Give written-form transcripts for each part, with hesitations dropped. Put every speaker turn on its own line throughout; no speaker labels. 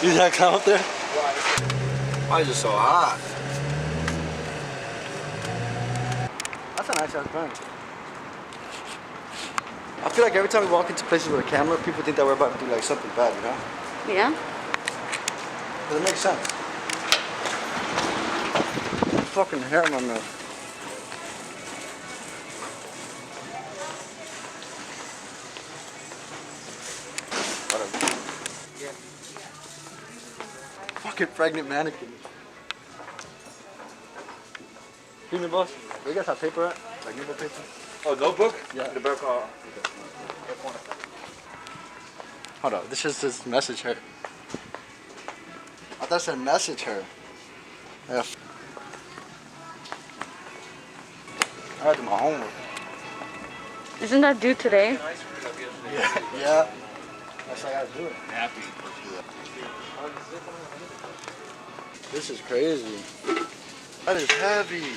You see that clown up there? Why is it so hot? That's a nice ass burn. I feel like every time we walk into places with a camera, people think that we're about to do like something bad, you know?
Yeah?
But it makes sense. Fucking hair in my mouth. Whatever. Yeah. Fucking pregnant mannequin. Excuse me, boss. Where you guys have paper at? Like notebook paper?
Oh, notebook?
Yeah.
The book.
Hold on. This is just message her. I thought it said message her. Yeah. I gotta do my homework.
Isn't that due today?
Yeah. Yeah. That's why I gotta do it.
Happy.
This is crazy. That is heavy.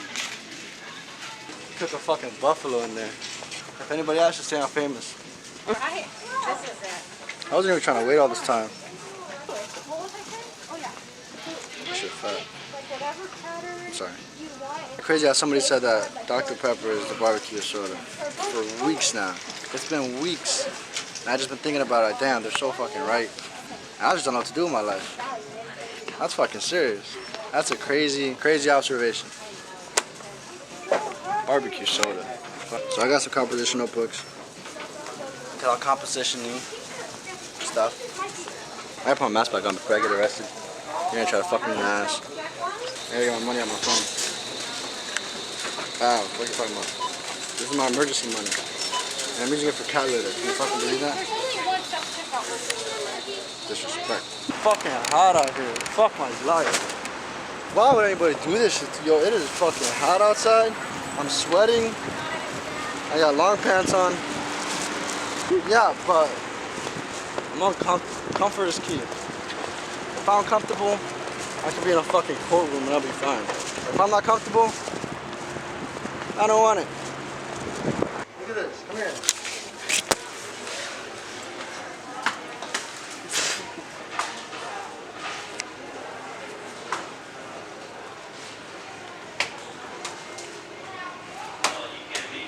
Cook a fucking buffalo in there. If anybody else should say I'm famous.
Right. This is it.
I wasn't even trying to wait all this time. This shit fat. I'm sorry. Crazy how somebody said that Dr. Pepper is the barbecue soda for weeks now. It's been weeks. And I just been thinking about it, like, damn, they're so fucking right. And I just don't know what to do with my life. That's fucking serious. That's a crazy, crazy observation. Barbecue soda. So I got some composition notebooks. Tell composition-y stuff. I gotta put my mask back on before I get arrested. You're gonna try to fuck me in the ass. I gotta get my money on my phone. Wow, what are you talking about? This is my emergency money. And I'm using it for cat litter. Can you fucking believe that? Disrespect. Fucking hot out here. Fuck my life. Why would anybody do this shit? Yo, it is fucking hot outside. I'm sweating. I got long pants on. Yeah, but I'm uncomfortable. Comfort is key. If I'm comfortable, I can be in a fucking courtroom and I'll be fine. If I'm not comfortable, I don't want it. Look at this. Come here.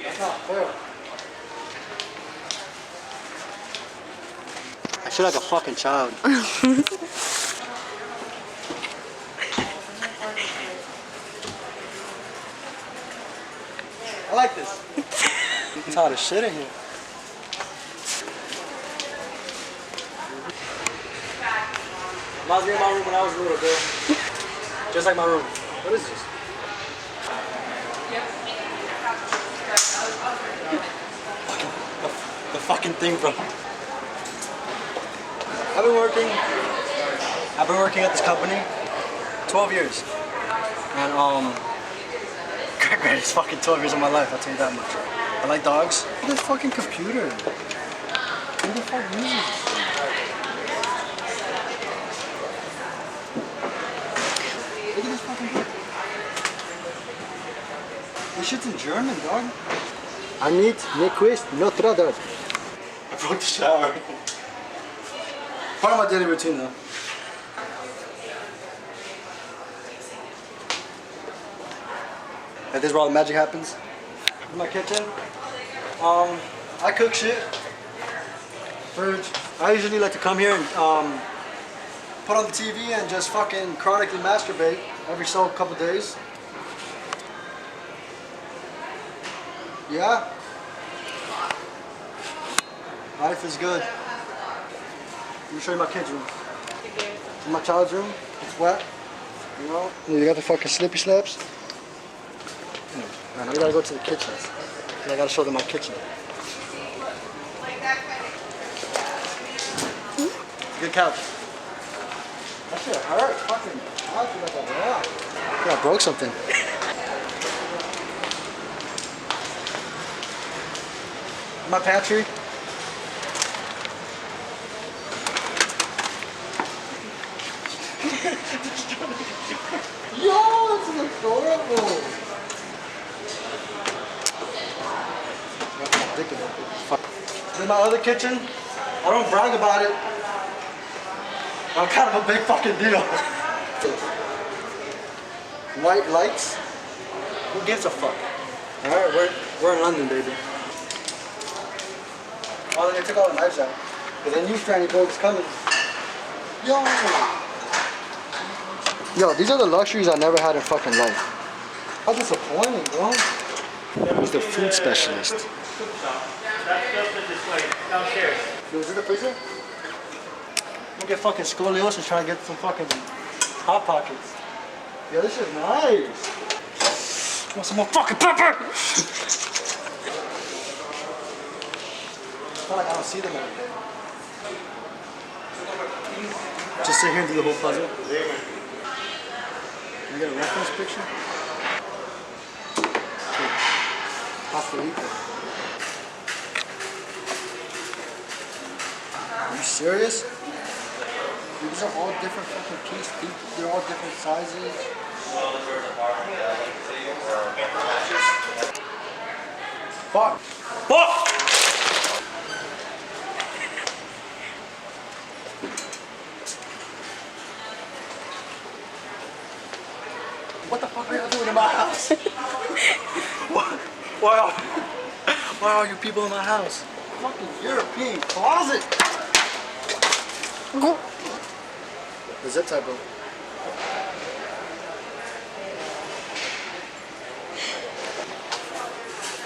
That's not fair. I feel like a fucking child. I like this. It's hot as shit in here. Reminds me of my room when I was little, girl. Just like my room. What is this? The fucking thing, bro. I've been working at this company 12 years. And greatest fucking 12 years of my life, I'll tell you that much. I like dogs. Look at this fucking computer. Who the fuck uses this? Look at this fucking book. This shit's in German, dog. I need Nyquist, not rather. I broke the shower. Part of my daily routine though. And this is where all the magic happens. In my kitchen. I cook shit. Fridge. I usually like to come here and put on the TV and just fucking chronically masturbate every so couple days. Yeah. Life is good. Let me show you my kid's room. This is my child's room. It's wet. You know? You got the fucking slippy slaps. Man, we gotta go to the kitchen. I gotta show them my kitchen. Good couch. That shit hurt. Fucking couch like a rock. I think I broke something. My pantry. Yo, this is adorable. This is my other kitchen. I don't brag about it. I'm kind of a big fucking deal. White lights? Who gives a fuck? Alright, we're in London, baby. Oh, they took all the knives out. But then you tranny boats coming. Yo, these are the luxuries I never had in fucking life. How disappointing, bro. Who's the food specialist? Yo, is it the freezer? I'm gonna get fucking scoliosis trying to get some fucking Hot Pockets. Yo, this is nice. Want some more fucking pepper? I feel like I don't see them every day. Just sit here and do the whole puzzle. Can I get a reference picture? Costa Rica. Are you serious? Dude, these are all different fucking pieces. They're all different sizes. Fuck! Fuck! What the fuck are y'all doing in my house? Why are you people in my house? Fucking European closet. The zip tie broke.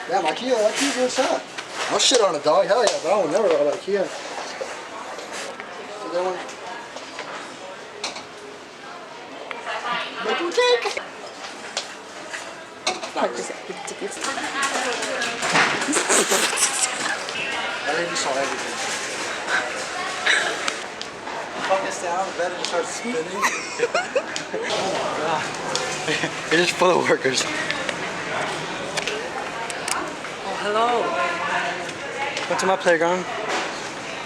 Damn, IKEA's real shot. I'll shit on a dog, hell yeah, but I will never go to IKEA. So that one. Make you cake. I think you saw everything. Fucking stay on the bed and start spinning. Oh my god. It's just full of workers. Oh, hello. Went to my playground.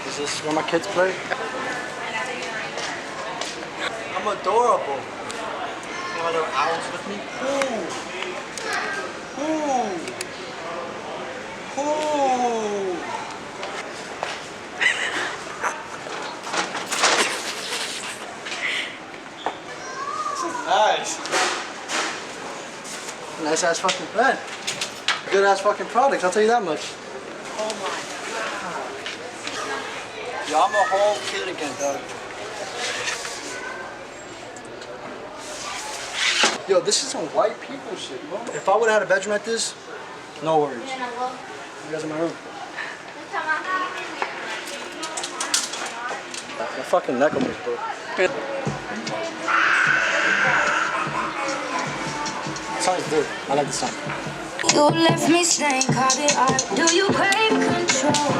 Is this where my kids play? I'm adorable. You know my little owls with me? Ooh. This is nice. Nice ass fucking bed. Good ass fucking products, I'll tell you that much. Oh my god. Yo, I'm a whole kid again, dog. Yo, this is some white people shit, bro. If I would have had a bedroom like this, no worries. You guys in my room. My fucking neck almost broke. The song is good. I like the song.
You left me staying, caught it up. Do you crave control?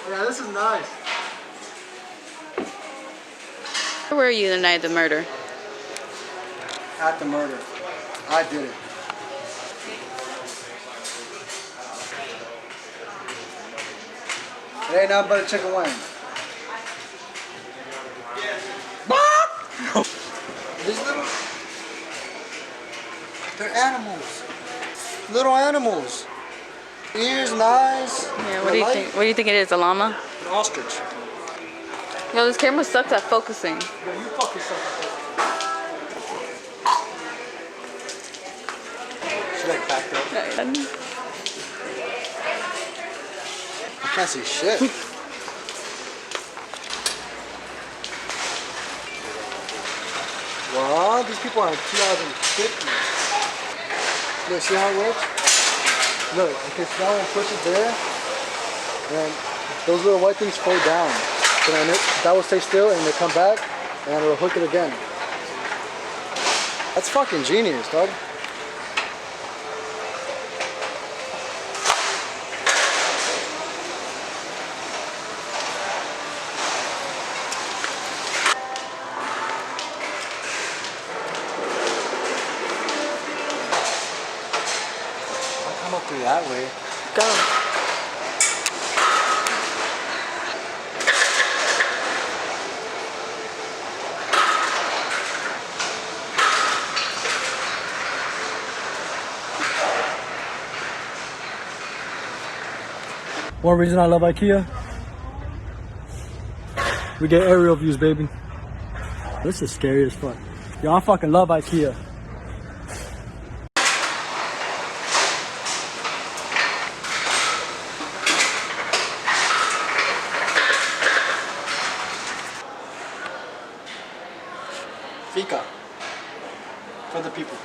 Yeah, this is nice.
Where were you the night of the murder?
At the murder. I did it. It ain't nothing but a chicken wing. These little... They're animals. Little animals. Ears, eyes.
Yeah, what do you think? What do you think it is? A llama?
An ostrich.
Yo, this camera sucks at focusing.
Yo, you fuck yourself. She like backed up. I can't see shit. Wow, these people are in 2050. Look, see how it works? Look, okay, so now I'm gonna push it there, and those little white things fall down. So then that will stay still, and they come back, and it'll hook it again. That's fucking genius, dog. I'll come up through that way. Go. One reason I love IKEA, we get aerial views, baby. This is scary as fuck. Yo, I fucking love IKEA. Fika. For the people.